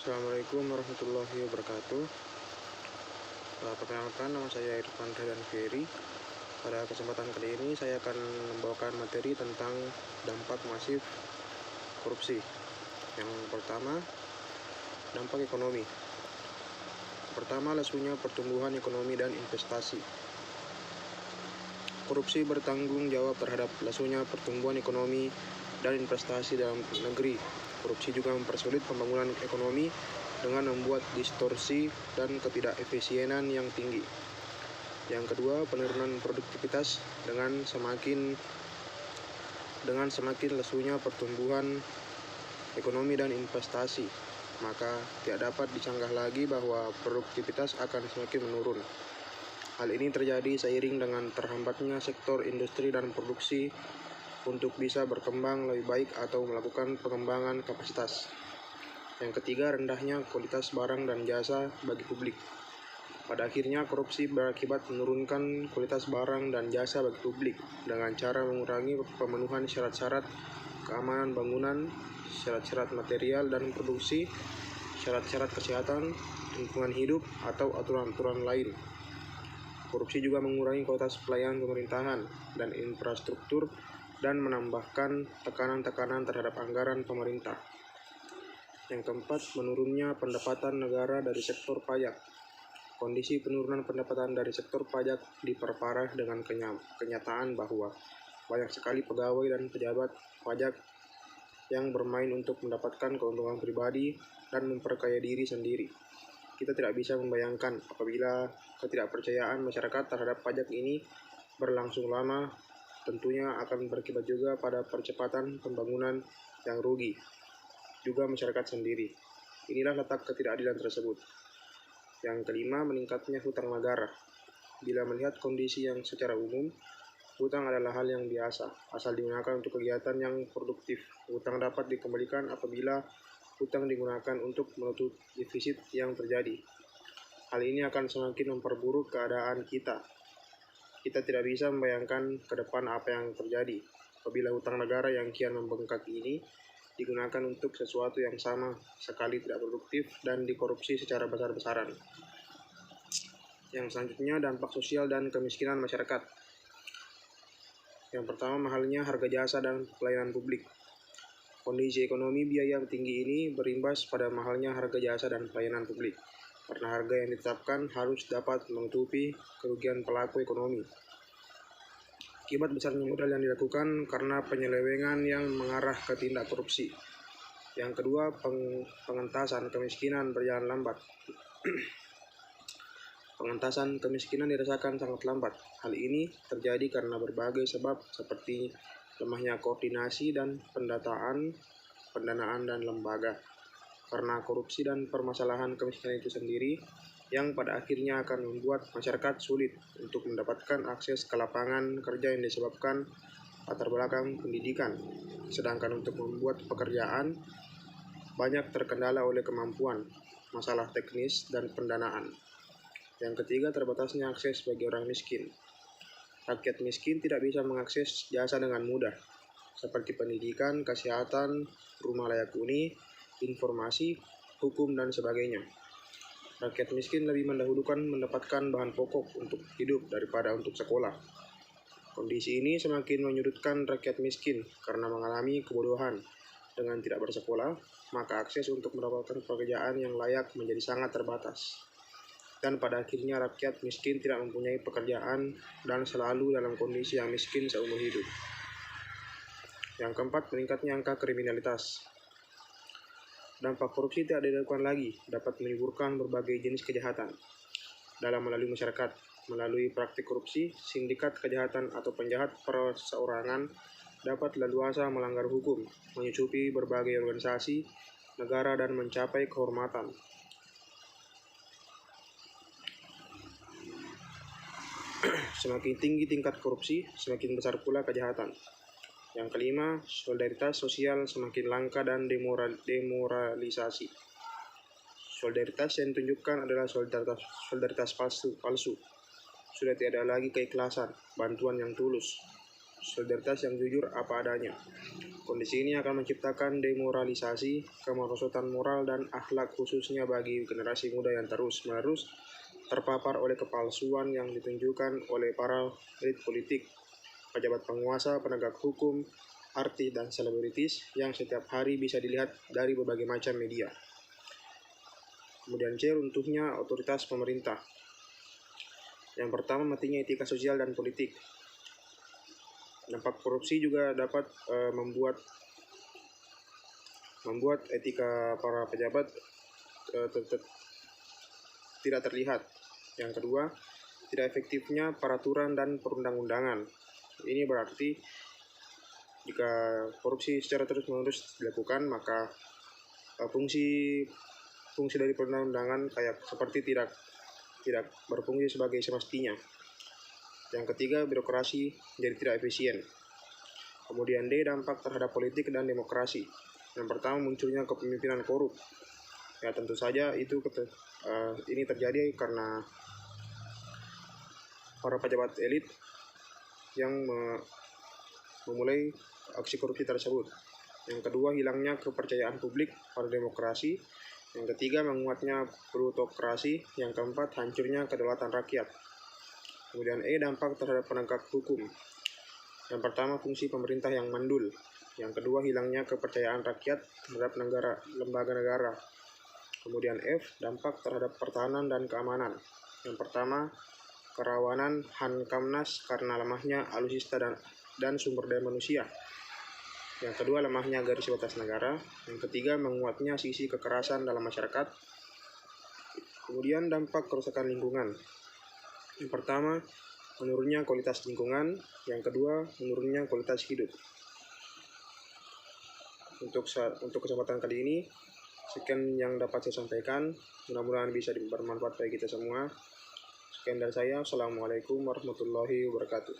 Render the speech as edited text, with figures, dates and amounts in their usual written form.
Assalamualaikum warahmatullahi wabarakatuh. Perkenalkan, nama saya Irfan dan Ferry. Pada kesempatan kali ini saya akan membawakan materi tentang dampak masif korupsi. Yang pertama, dampak ekonomi. Pertama, lesunya pertumbuhan ekonomi dan investasi. Korupsi bertanggung jawab terhadap lesunya pertumbuhan ekonomi dan investasi dalam negeri. Korupsi juga mempersulit pembangunan ekonomi dengan membuat distorsi dan ketidakefisienan yang tinggi. Yang kedua, penurunan produktivitas dengan semakin lesunya pertumbuhan ekonomi dan investasi, maka tidak dapat disanggah lagi bahwa produktivitas akan semakin menurun. Hal ini terjadi seiring dengan terhambatnya sektor industri dan produksi untuk bisa berkembang lebih baik atau melakukan pengembangan kapasitas. Yang ketiga, rendahnya kualitas barang dan jasa bagi publik. Pada akhirnya, korupsi berakibat menurunkan kualitas barang dan jasa bagi publik dengan cara mengurangi pemenuhan syarat-syarat keamanan bangunan, syarat-syarat material dan produksi, syarat-syarat kesehatan, lingkungan hidup, atau aturan-aturan lain. Korupsi juga mengurangi kualitas pelayanan pemerintahan dan infrastruktur dan menambahkan tekanan-tekanan terhadap anggaran pemerintah. Yang keempat, menurunnya pendapatan negara dari sektor pajak. Kondisi penurunan pendapatan dari sektor pajak diperparah dengan kenyataan bahwa banyak sekali pegawai dan pejabat pajak yang bermain untuk mendapatkan keuntungan pribadi dan memperkaya diri sendiri. Kita tidak bisa membayangkan apabila ketidakpercayaan masyarakat terhadap pajak ini berlangsung lama, tentunya akan berakibat juga pada percepatan pembangunan yang rugi, juga masyarakat sendiri. Inilah letak ketidakadilan tersebut. Yang kelima, meningkatnya hutang negara. Bila melihat kondisi yang secara umum, hutang adalah hal yang biasa, asal digunakan untuk kegiatan yang produktif. Hutang dapat dikembalikan apabila hutang digunakan untuk menutup defisit yang terjadi. Hal ini akan semakin memperburuk keadaan kita. Kita tidak bisa membayangkan ke depan apa yang terjadi apabila hutang negara yang kian membengkak ini digunakan untuk sesuatu yang sama sekali tidak produktif dan dikorupsi secara besar-besaran. Yang selanjutnya, dampak sosial dan kemiskinan masyarakat. Yang pertama, mahalnya harga jasa dan pelayanan publik. Kondisi ekonomi biaya tinggi ini berimbas pada mahalnya harga jasa dan pelayanan publik, karena harga yang ditetapkan harus dapat menutupi kerugian pelaku ekonomi. Akibat besarnya modal yang dilakukan karena penyelewengan yang mengarah ke tindak korupsi. Yang kedua, pengentasan kemiskinan berjalan lambat. Pengentasan kemiskinan dirasakan sangat lambat. Hal ini terjadi karena berbagai sebab seperti lemahnya koordinasi dan pendanaan dan lembaga. Karena korupsi dan permasalahan kemiskinan itu sendiri yang pada akhirnya akan membuat masyarakat sulit untuk mendapatkan akses ke lapangan kerja yang disebabkan latar belakang pendidikan. Sedangkan untuk membuat pekerjaan banyak terkendala oleh kemampuan, masalah teknis, dan pendanaan. Yang ketiga, terbatasnya akses bagi orang miskin. Rakyat miskin tidak bisa mengakses jasa dengan mudah, seperti pendidikan, kesehatan, rumah layak huni, informasi, hukum, dan sebagainya. Rakyat miskin lebih mendahulukan mendapatkan bahan pokok untuk hidup daripada untuk sekolah. Kondisi ini semakin menyudutkan rakyat miskin karena mengalami kebodohan. Dengan tidak bersekolah, maka akses untuk mendapatkan pekerjaan yang layak menjadi sangat terbatas. Dan pada akhirnya rakyat miskin tidak mempunyai pekerjaan dan selalu dalam kondisi yang miskin seumur hidup. Yang keempat, meningkatnya angka kriminalitas. Dampak korupsi tidak dilakukan lagi dapat menimbulkan berbagai jenis kejahatan dalam melalui masyarakat. Melalui praktik korupsi, sindikat kejahatan atau penjahat perseorangan dapat leluasa melanggar hukum, menyusupi berbagai organisasi, negara, dan mencapai kehormatan. Semakin tinggi tingkat korupsi, semakin besar pula kejahatan. Yang kelima, solidaritas sosial semakin langka dan demoralisasi. Solidaritas yang ditunjukkan adalah solidaritas palsu. Sudah tidak ada lagi keikhlasan, bantuan yang tulus. solidaritas yang jujur apa adanya. Kondisi ini akan menciptakan demoralisasi, kemerosotan moral dan akhlak khususnya bagi generasi muda yang terus-menerus terpapar oleh kepalsuan yang ditunjukkan oleh para elit politik, pejabat penguasa, penegak hukum, artis, dan selebritis yang setiap hari bisa dilihat dari berbagai macam media. Kemudian C, runtuhnya otoritas pemerintah. Yang pertama, matinya etika sosial dan politik. Dampak korupsi juga dapat membuat etika para pejabat tidak terlihat. Yang kedua, tidak efektifnya peraturan dan perundang-undangan. Ini berarti jika korupsi secara terus-menerus dilakukan, maka fungsi dari perundang-undangan seperti tidak berfungsi sebagai semestinya. Yang ketiga, birokrasi jadi tidak efisien. Kemudian D, dampak terhadap politik dan demokrasi. Yang pertama, munculnya kepemimpinan korup. Ya, tentu saja ini terjadi karena para pejabat elit yang memulai aksi korupsi tersebut. Yang kedua, hilangnya kepercayaan publik pada demokrasi. Yang ketiga, menguatnya plutokrasi. Yang keempat, hancurnya kedaulatan rakyat. Kemudian E, dampak terhadap penegak hukum. Yang pertama, fungsi pemerintah yang mandul. Yang kedua, hilangnya kepercayaan rakyat terhadap lembaga negara. Kemudian F, dampak terhadap pertahanan dan keamanan. Yang pertama, kerawanan Hankamnas karena lemahnya alutsista dan sumber daya manusia. Yang kedua, lemahnya garis batas negara. Yang ketiga, menguatnya sisi kekerasan dalam masyarakat. Kemudian dampak kerusakan lingkungan. Yang pertama, menurunnya kualitas lingkungan. Yang kedua, menurunnya kualitas hidup. Untuk kesempatan kali ini, sekian yang dapat saya sampaikan. Mudah-mudahan bisa bermanfaat bagi kita semua. Sekian dari saya. Assalamualaikum warahmatullahi wabarakatuh.